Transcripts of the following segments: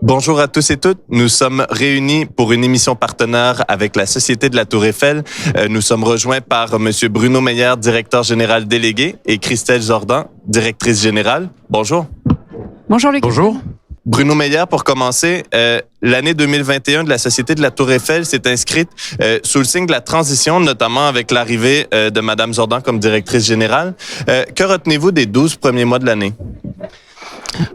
Bonjour à tous et toutes. Nous sommes réunis pour une émission partenaire avec la Société de la Tour Eiffel. Nous sommes rejoints par Monsieur Bruno Meyer, directeur général délégué, et Christelle Jordan, directrice générale. Bonjour. Bonjour Luc. Bonjour. Bruno Meyer, pour commencer, l'année 2021 de la Société de la Tour Eiffel s'est inscrite sous le signe de la transition, notamment avec l'arrivée de Madame Jordan comme directrice générale. Que retenez-vous des 12 premiers mois de l'année?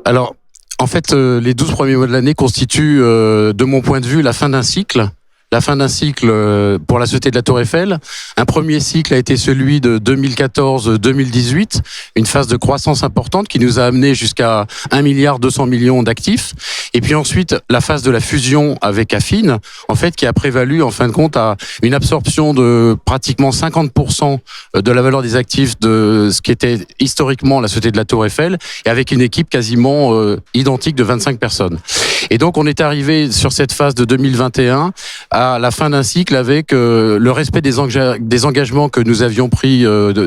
Alors, en fait, les 12 premiers mois de l'année constituent, de mon point de vue, la fin d'un cycle. La fin d'un cycle pour la Société de la Tour Eiffel. Un premier cycle a été celui de 2014-2018, une phase de croissance importante qui nous a amené jusqu'à 1,2 milliard d'actifs. Et puis ensuite, la phase de la fusion avec Affin, en fait, qui a prévalu, en fin de compte, à une absorption de pratiquement 50% de la valeur des actifs de ce qui était historiquement la Société de la Tour Eiffel, et avec une équipe quasiment identique de 25 personnes. Et donc, on est arrivé sur cette phase de 2021 à la fin d'un cycle avec le respect des engagements que nous avions pris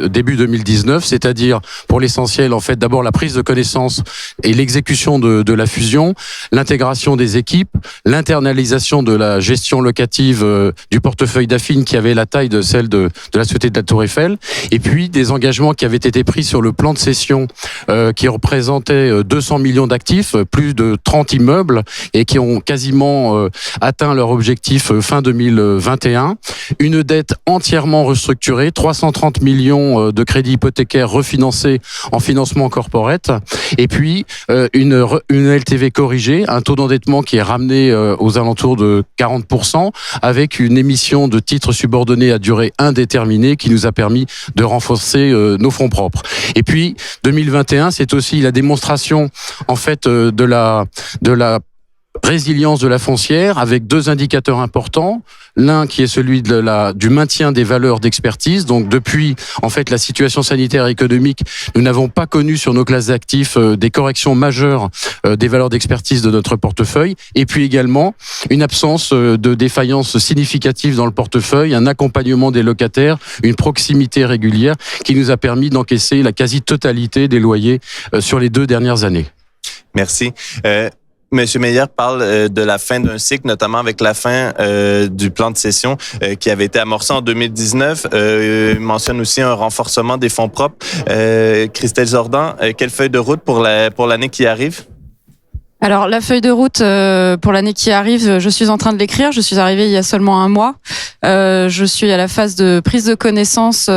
début 2019, c'est-à-dire pour l'essentiel, en fait, d'abord la prise de connaissance et l'exécution de la fusion, l'intégration des équipes, l'internalisation de la gestion locative du portefeuille d'Affin qui avait la taille de celle de la Société de la Tour Eiffel, et puis des engagements qui avaient été pris sur le plan de cession qui représentait 200 millions d'actifs, plus de 30 immeubles, et qui ont quasiment atteint leur objectif fin 2021. Une dette entièrement restructurée, 330 millions de crédits hypothécaires refinancés en financement corporate, et puis une LTV corrigée, un taux d'endettement qui est ramené aux alentours de 40%, avec une émission de titres subordonnés à durée indéterminée qui nous a permis de renforcer nos fonds propres. Et puis 2021, c'est aussi la démonstration en fait de la résilience de la foncière, avec deux indicateurs importants. L'un qui est celui du maintien des valeurs d'expertise. Donc depuis en fait la situation sanitaire et économique, nous n'avons pas connu sur nos classes d'actifs des corrections majeures des valeurs d'expertise de notre portefeuille. Et puis également une absence de défaillance significative dans le portefeuille, un accompagnement des locataires, une proximité régulière qui nous a permis d'encaisser la quasi-totalité des loyers sur les 2 dernières années. Merci. Monsieur Meyer parle de la fin d'un cycle, notamment avec la fin du plan de cession qui avait été amorcé en 2019. Il mentionne aussi un renforcement des fonds propres. Christelle Jordan, quelle feuille de route pour l'année qui arrive? Alors la feuille de route pour l'année qui arrive, je suis en train de l'écrire. Je suis arrivée il y a seulement un mois. Je suis à la phase de prise de connaissance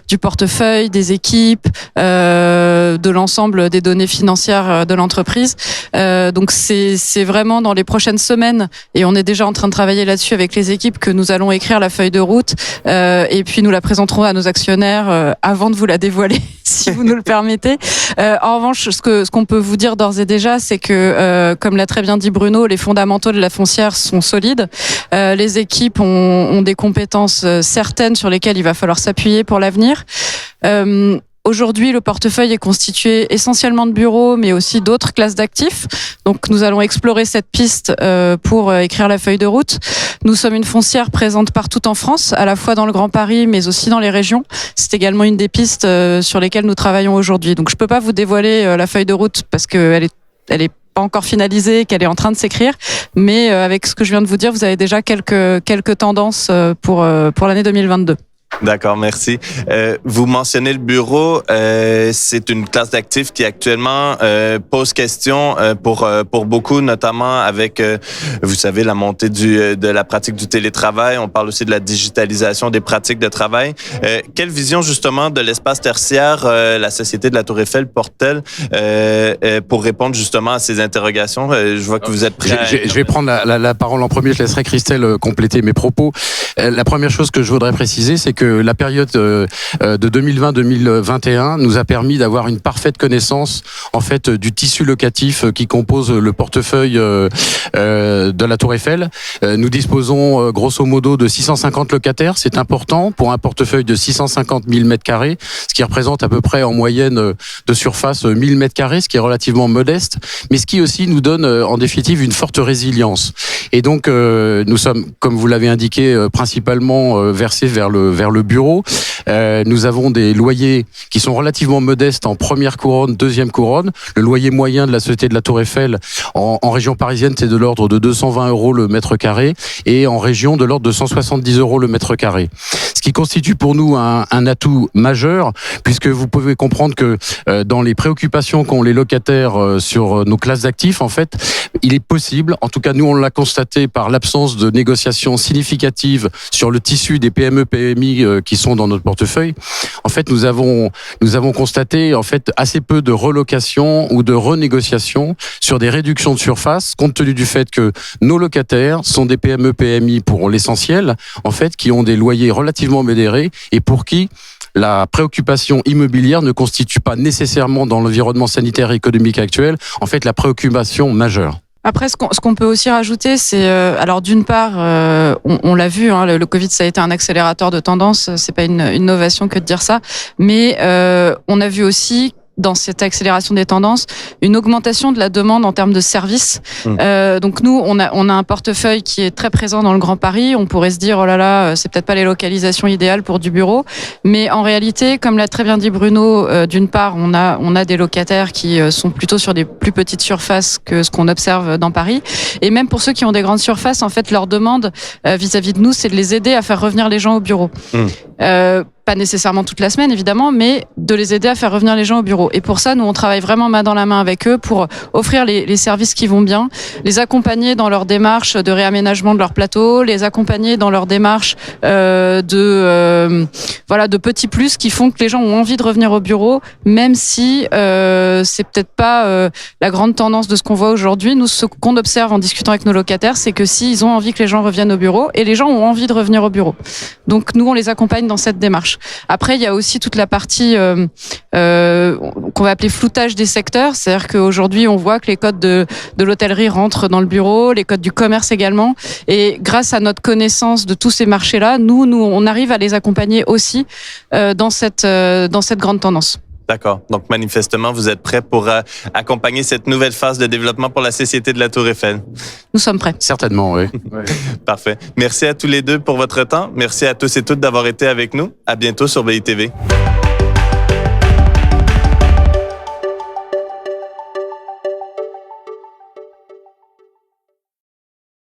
du portefeuille, des équipes, de l'ensemble des données financières de l'entreprise. Donc c'est vraiment dans les prochaines semaines, et on est déjà en train de travailler là-dessus avec les équipes, que nous allons écrire la feuille de route, et puis nous la présenterons à nos actionnaires avant de vous la dévoiler, si vous nous le permettez. En revanche, ce qu'on peut vous dire d'ores et déjà, c'est que comme l'a très bien dit Bruno, les fondamentaux de la foncière sont solides. Les équipes ont des compétences certaines sur lesquelles il va falloir s'appuyer pour l'avenir. Aujourd'hui, le portefeuille est constitué essentiellement de bureaux, mais aussi d'autres classes d'actifs. Donc, nous allons explorer cette piste pour écrire la feuille de route. Nous sommes une foncière présente partout en France, à la fois dans le Grand Paris, mais aussi dans les régions. C'est également une des pistes sur lesquelles nous travaillons aujourd'hui. Donc, je peux pas vous dévoiler la feuille de route parce qu'elle est pas encore finalisée, qu'elle est en train de s'écrire, mais avec ce que je viens de vous dire, vous avez déjà quelques tendances pour l'année 2022. D'accord, merci. Vous mentionnez le bureau. C'est une classe d'actifs qui actuellement pose question pour beaucoup, notamment avec, vous savez, la montée de la pratique du télétravail. On parle aussi de la digitalisation des pratiques de travail. Quelle vision justement de l'espace tertiaire la Société de la Tour Eiffel porte-t-elle pour répondre justement à ces interrogations? Je vois que vous êtes prêt. Je vais prendre la parole en premier. Je laisserai Christelle compléter mes propos. La première chose que je voudrais préciser, c'est que la période de 2020-2021 nous a permis d'avoir une parfaite connaissance en fait du tissu locatif qui compose le portefeuille de la Tour Eiffel. Nous disposons grosso modo de 650 locataires, c'est important pour un portefeuille de 650 000 m², ce qui représente à peu près en moyenne de surface 1000 m², ce qui est relativement modeste, mais ce qui aussi nous donne en définitive une forte résilience. Et donc nous sommes, comme vous l'avez indiqué, principalement versés vers le le bureau. Nous avons des loyers qui sont relativement modestes en première couronne, deuxième couronne. Le loyer moyen de la Société de la Tour Eiffel en région parisienne, c'est de l'ordre de 220 € le mètre carré, et en région de l'ordre de 170 € le mètre carré. Ce qui constitue pour nous un atout majeur, puisque vous pouvez comprendre que dans les préoccupations qu'ont les locataires sur nos classes d'actifs, en fait, il est possible, en tout cas nous on l'a constaté par l'absence de négociations significatives sur le tissu des PME-PMI qui sont dans notre portefeuille. En fait, nous avons constaté en fait assez peu de relocations ou de renégociations sur des réductions de surface, compte tenu du fait que nos locataires sont des PME-PMI pour l'essentiel, en fait, qui ont des loyers relativement modérés et pour qui la préoccupation immobilière ne constitue pas nécessairement dans l'environnement sanitaire et économique actuel, en fait, la préoccupation majeure. Après, ce qu'on peut aussi rajouter, c'est alors d'une part, on l'a vu, hein, le Covid, ça a été un accélérateur de tendance. C'est pas une innovation que de dire ça, mais on a vu aussi dans cette accélération des tendances, une augmentation de la demande en termes de services. Donc nous, on a un portefeuille qui est très présent dans le Grand Paris. On pourrait se dire, oh là là, c'est peut-être pas les localisations idéales pour du bureau. Mais en réalité, comme l'a très bien dit Bruno, d'une part, on a des locataires qui sont plutôt sur des plus petites surfaces que ce qu'on observe dans Paris. Et même pour ceux qui ont des grandes surfaces, en fait, leur demande vis-à-vis de nous, c'est de les aider à faire revenir les gens au bureau. Pas nécessairement toute la semaine, évidemment, mais de les aider à faire revenir les gens au bureau. Et pour ça, nous, on travaille vraiment main dans la main avec eux pour offrir les services qui vont bien, les accompagner dans leur démarche de réaménagement de leur plateau, les accompagner dans leur démarche de petits plus qui font que les gens ont envie de revenir au bureau, même si c'est peut-être pas la grande tendance de ce qu'on voit aujourd'hui. Nous, ce qu'on observe en discutant avec nos locataires, c'est que s'ils ont envie que les gens reviennent au bureau, et les gens ont envie de revenir au bureau. Donc, nous, on les accompagne dans cette démarche. Après, il y a aussi toute la partie qu'on va appeler floutage des secteurs. C'est-à-dire qu'aujourd'hui, on voit que les codes de l'hôtellerie rentrent dans le bureau, les codes du commerce également. Et grâce à notre connaissance de tous ces marchés-là, nous, on arrive à les accompagner aussi dans cette grande tendance. D'accord. Donc, manifestement, vous êtes prêts pour accompagner cette nouvelle phase de développement pour la Société de la Tour Eiffel? Nous sommes prêts. Certainement, oui. Parfait. Merci à tous les deux pour votre temps. Merci à tous et toutes d'avoir été avec nous. À bientôt sur BITV.